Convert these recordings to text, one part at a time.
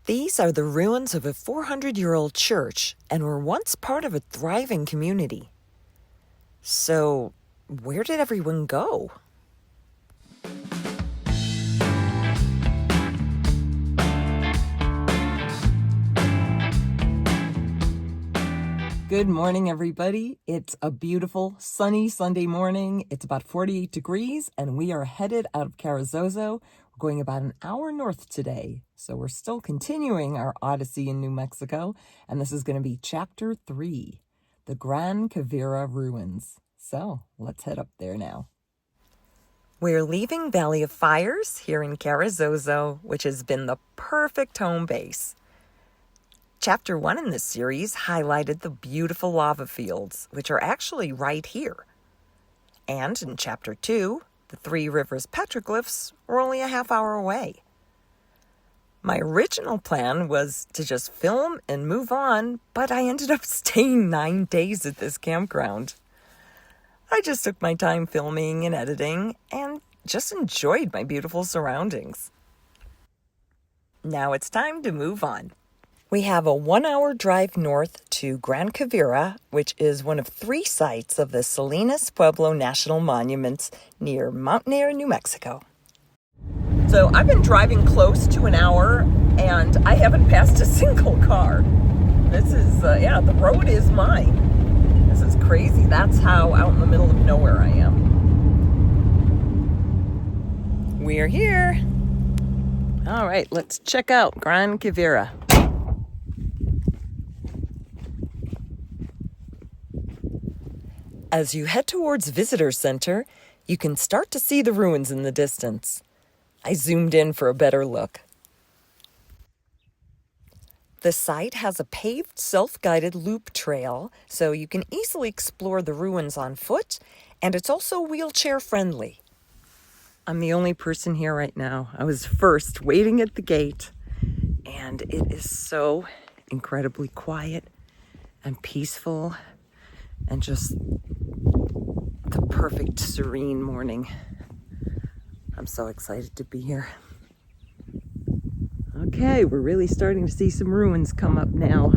These are the ruins of a 400-year-old church and were once part of a thriving community. So, where did everyone go? Good morning, everybody. It's a beautiful, sunny Sunday morning. It's about 48 degrees, and we are headed out of Carrizozo. We're going about an hour north today, so we're still continuing our odyssey in New Mexico, and this is going to be Chapter 3, the Gran Quivira Ruins. So, let's head up there now. We're leaving Valley of Fires here in Carrizozo, which has been the perfect home base. Chapter 1 in this series highlighted the beautiful lava fields, which are actually right here. And in Chapter 2, the Three Rivers petroglyphs were only a half hour away. My original plan was to just film and move on, but I ended up staying 9 days at this campground. I just took my time filming and editing and just enjoyed my beautiful surroundings. Now it's time to move on. We have a 1-hour drive north to Gran Quivira, which is one of 3 sites of the Salinas Pueblo National Monuments near Mountain Air, New Mexico. So I've been driving close to an hour and I haven't passed a single car. This is, the road is mine. This is crazy. That's how out in the middle of nowhere I am. We're here. All right, let's check out Gran Quivira. As you head towards Visitor Center, you can start to see the ruins in the distance. I zoomed in for a better look. The site has a paved, self-guided loop trail, so you can easily explore the ruins on foot, and it's also wheelchair-friendly. I'm the only person here right now. I was first waiting at the gate, and it is so incredibly quiet and peaceful and just the perfect serene morning. I'm so excited to be here. Okay, we're really starting to see some ruins come up now.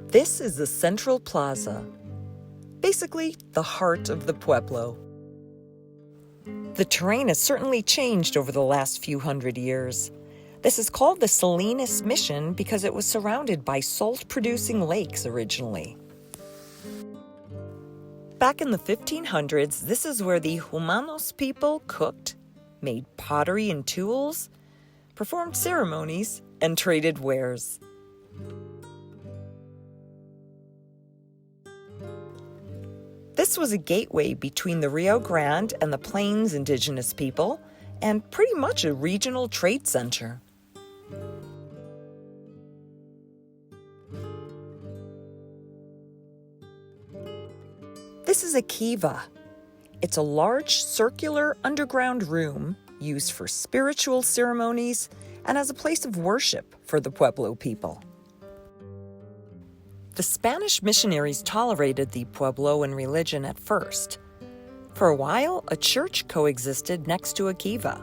This is the Central Plaza, basically the heart of the Pueblo. The terrain has certainly changed over the last few hundred years. This is called the Salinas Mission because it was surrounded by salt-producing lakes originally. Back in the 1500s, this is where the Humanos people cooked, made pottery and tools, performed ceremonies, and traded wares. This was a gateway between the Rio Grande and the Plains indigenous people, and pretty much a regional trade center. This is a kiva. It's a large circular underground room used for spiritual ceremonies and as a place of worship for the Pueblo people. The Spanish missionaries tolerated the Puebloan religion at first. For a while, a church coexisted next to a kiva.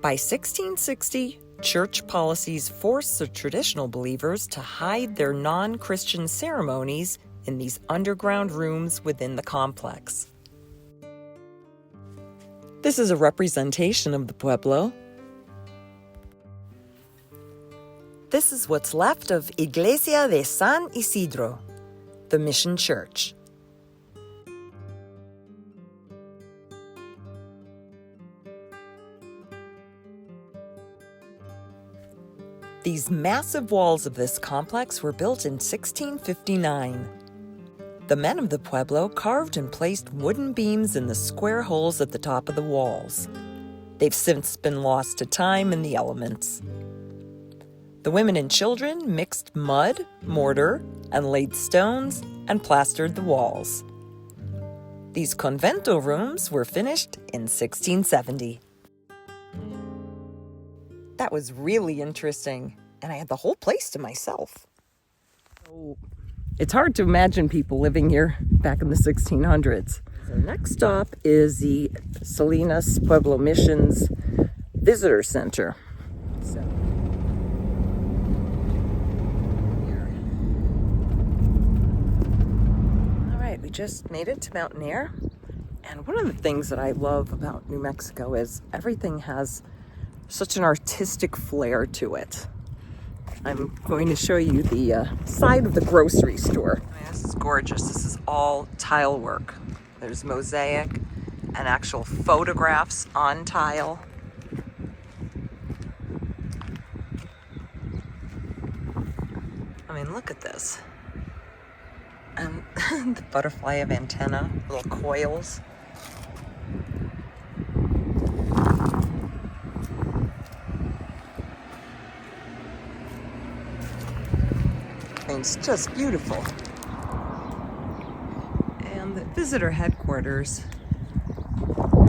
By 1660, church policies forced the traditional believers to hide their non-Christian ceremonies in these underground rooms within the complex. This is a representation of the Pueblo. This is what's left of Iglesia de San Isidro, the mission church. These massive walls of this complex were built in 1659. The men of the Pueblo carved and placed wooden beams in the square holes at the top of the walls. They've since been lost to time and the elements. The women and children mixed mud, mortar, and laid stones and plastered the walls. These convento rooms were finished in 1670. That was really interesting, and I had the whole place to myself. It's hard to imagine people living here back in the 1600s. So next stop is the Salinas Pueblo Missions Visitor Center. So just made it to Mountain Air. And one of the things that I love about New Mexico is everything has such an artistic flair to it. I'm going to show you the side of the grocery store. This is gorgeous. This is all tile work. There's mosaic and actual photographs on tile. I mean, look at this. And the butterfly of antenna, little coils. I mean, it's just beautiful. And the visitor headquarters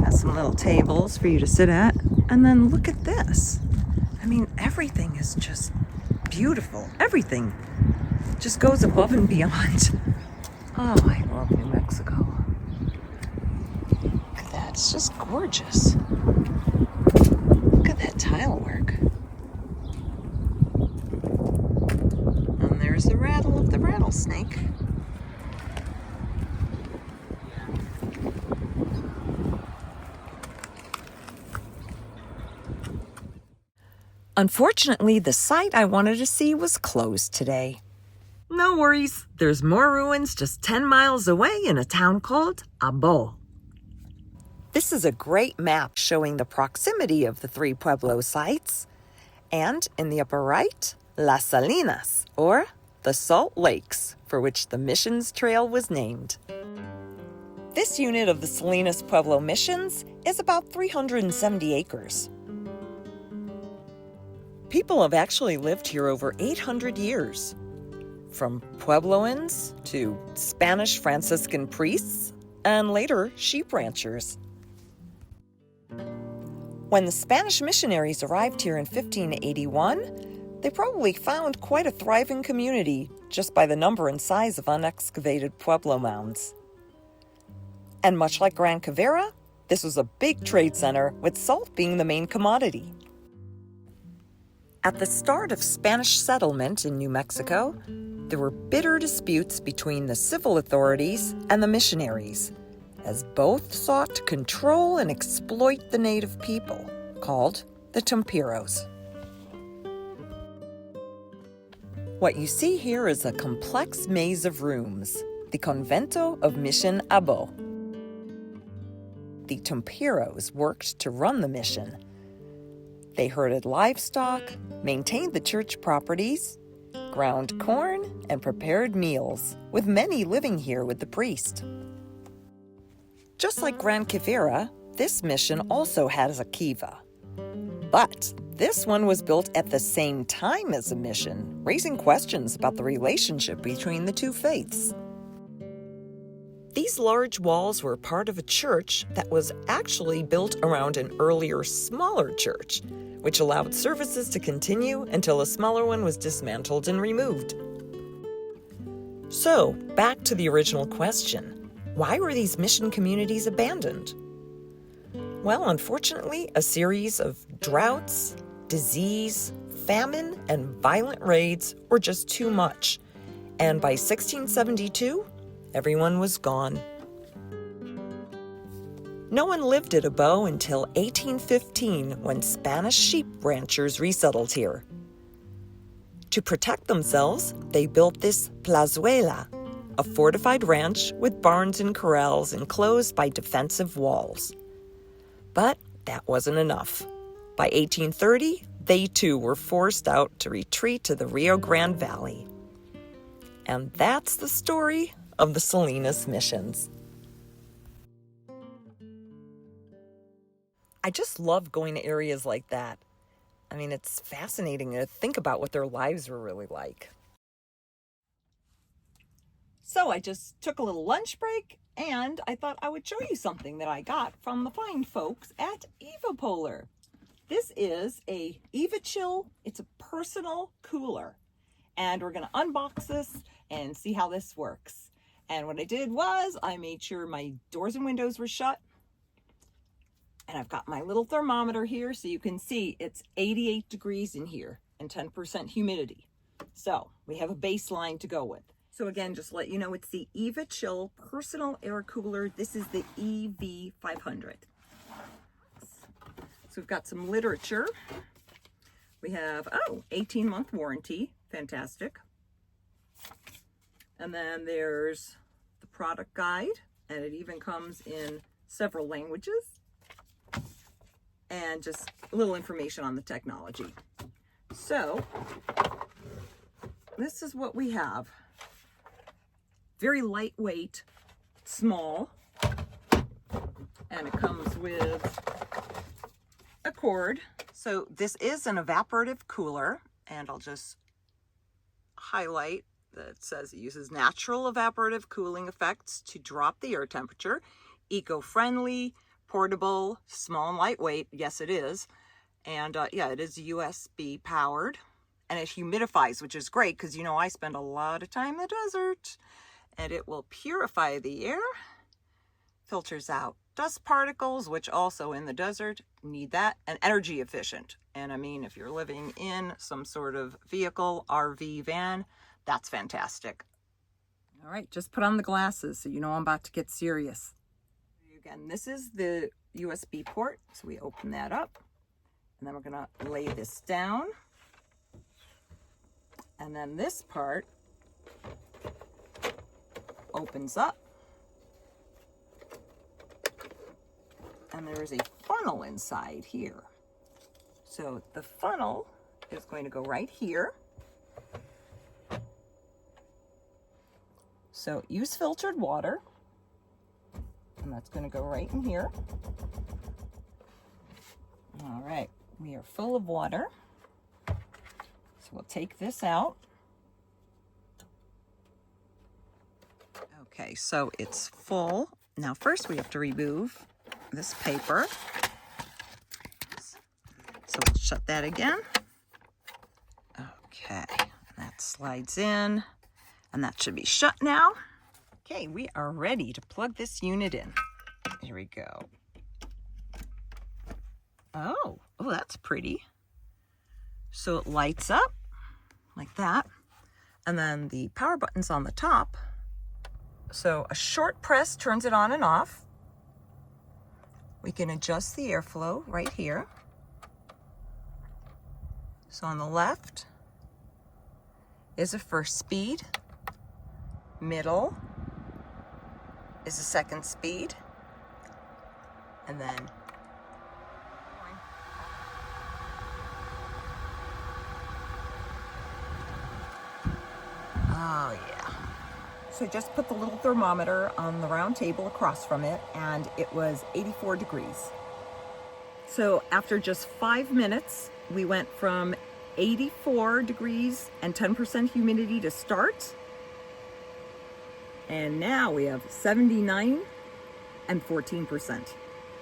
has some little tables for you to sit at. And then look at this. I mean, everything is just beautiful. Everything just goes above and beyond. Oh, I love New Mexico. Look at that. It's just gorgeous. Look at that tile work. And there's the rattle of the rattlesnake. Unfortunately, the site I wanted to see was closed today. No worries, there's more ruins just 10 miles away in a town called Abo. This is a great map showing the proximity of the three Pueblo sites. And in the upper right, Las Salinas, or the Salt Lakes, for which the missions trail was named. This unit of the Salinas Pueblo missions is about 370 acres. People have actually lived here over 800 years. From Puebloans to Spanish Franciscan priests, and later sheep ranchers. When the Spanish missionaries arrived here in 1581, they probably found quite a thriving community just by the number and size of unexcavated Pueblo mounds. And much like Gran Quivira, this was a big trade center with salt being the main commodity. At the start of Spanish settlement in New Mexico, there were bitter disputes between the civil authorities and the missionaries, as both sought to control and exploit the native people, called the Temperos. What you see here is a complex maze of rooms, the Convento of Mission Abo. The Temperos worked to run the mission. They herded livestock, maintained the church properties, ground corn, and prepared meals, with many living here with the priest. Just like Gran Quivira, this mission also has a kiva. But this one was built at the same time as a mission, raising questions about the relationship between the two faiths. These large walls were part of a church that was actually built around an earlier, smaller church, which allowed services to continue until a smaller one was dismantled and removed. So, back to the original question. Why were these mission communities abandoned? Well, unfortunately, a series of droughts, disease, famine, and violent raids were just too much. And by 1672, everyone was gone. No one lived at Abo until 1815, when Spanish sheep ranchers resettled here. To protect themselves, they built this plazuela, a fortified ranch with barns and corrals enclosed by defensive walls. But that wasn't enough. By 1830, they too were forced out to retreat to the Rio Grande Valley. And that's the story of the Salinas missions. I just love going to areas like that. I mean, it's fascinating to think about what their lives were really like. So I just took a little lunch break, and I thought I would show you something that I got from the fine folks at Evapolar. This is a EvaChill. It's a personal cooler. And we're going to unbox this and see how this works. And what I did was I made sure my doors and windows were shut. And I've got my little thermometer here so you can see it's 88 degrees in here and 10% humidity. So we have a baseline to go with. So again, just to let you know, it's the EvaChill Personal Air Cooler. This is the EV500. So we've got some literature. We have, 18-month warranty. Fantastic. And then there's the product guide, and it even comes in several languages. And just a little information on the technology. So this is what we have. Very lightweight, small, and it comes with a cord. So this is an evaporative cooler, and I'll just highlight that it says it uses natural evaporative cooling effects to drop the air temperature, eco-friendly, portable, small and lightweight. Yes, it is. And yeah, it is USB powered, and it humidifies, which is great because, you know, I spend a lot of time in the desert, and it will purify the air, filters out dust particles, which also in the desert need that, and energy efficient. And I mean, if you're living in some sort of vehicle, RV, van, that's fantastic. All right, just put on the glasses so you know I'm about to get serious. Again, this is the USB port, so we open that up, and then we're gonna lay this down. And then this part opens up, and there is a funnel inside here. So the funnel is going to go right here. So use filtered water, and that's going to go right in here. All right, we are full of water. So we'll take this out. Okay, so it's full. Now first we have to remove this paper. So we'll shut that again. Okay, that slides in, and that should be shut now. Okay, we are ready to plug this unit in. Here we go. Oh, that's pretty. So it lights up like that, and then the power button's on the top. So a short press turns it on and off. We can adjust the airflow right here. So on the left is a first speed, middle is a second speed, and then oh yeah. So I just put the little thermometer on the round table across from it, and it was 84 degrees. So after just 5 minutes, we went from 84 degrees and 10% humidity to start. And now we have 79 and 14%.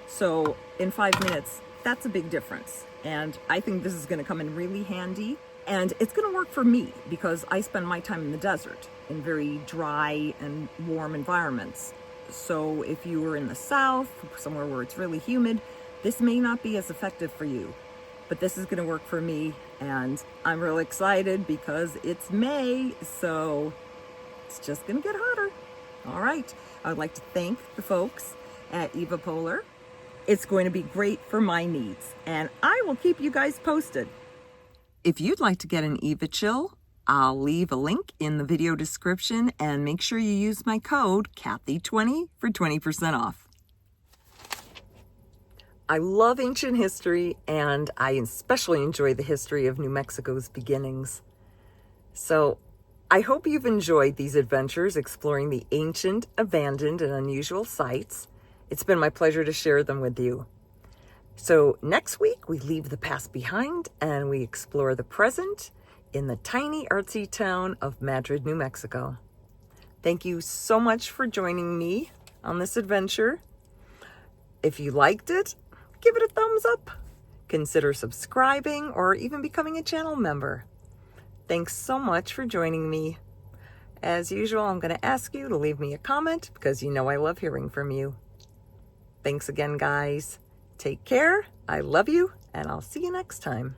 So in 5 minutes, that's a big difference. And I think this is going to come in really handy. And it's going to work for me because I spend my time in the desert in very dry and warm environments. So if you were in the south, somewhere where it's really humid, this may not be as effective for you. But this is going to work for me, and I'm really excited because it's May, so it's just going to get hotter. All right, I would like to thank the folks at EvaPolar. It's going to be great for my needs, and I will keep you guys posted. If you'd like to get an EvaChill, I'll leave a link in the video description, and make sure you use my code Kathy20 for 20% off. I love ancient history, and I especially enjoy the history of New Mexico's beginnings. So I hope you've enjoyed these adventures exploring the ancient, abandoned, and unusual sites. It's been my pleasure to share them with you. So next week, we leave the past behind and we explore the present in the tiny artsy town of Madrid, New Mexico. Thank you so much for joining me on this adventure. If you liked it, give it a thumbs up. Consider subscribing or even becoming a channel member. Thanks so much for joining me. As usual, I'm going to ask you to leave me a comment because you know I love hearing from you. Thanks again, guys. Take care. I love you, and I'll see you next time.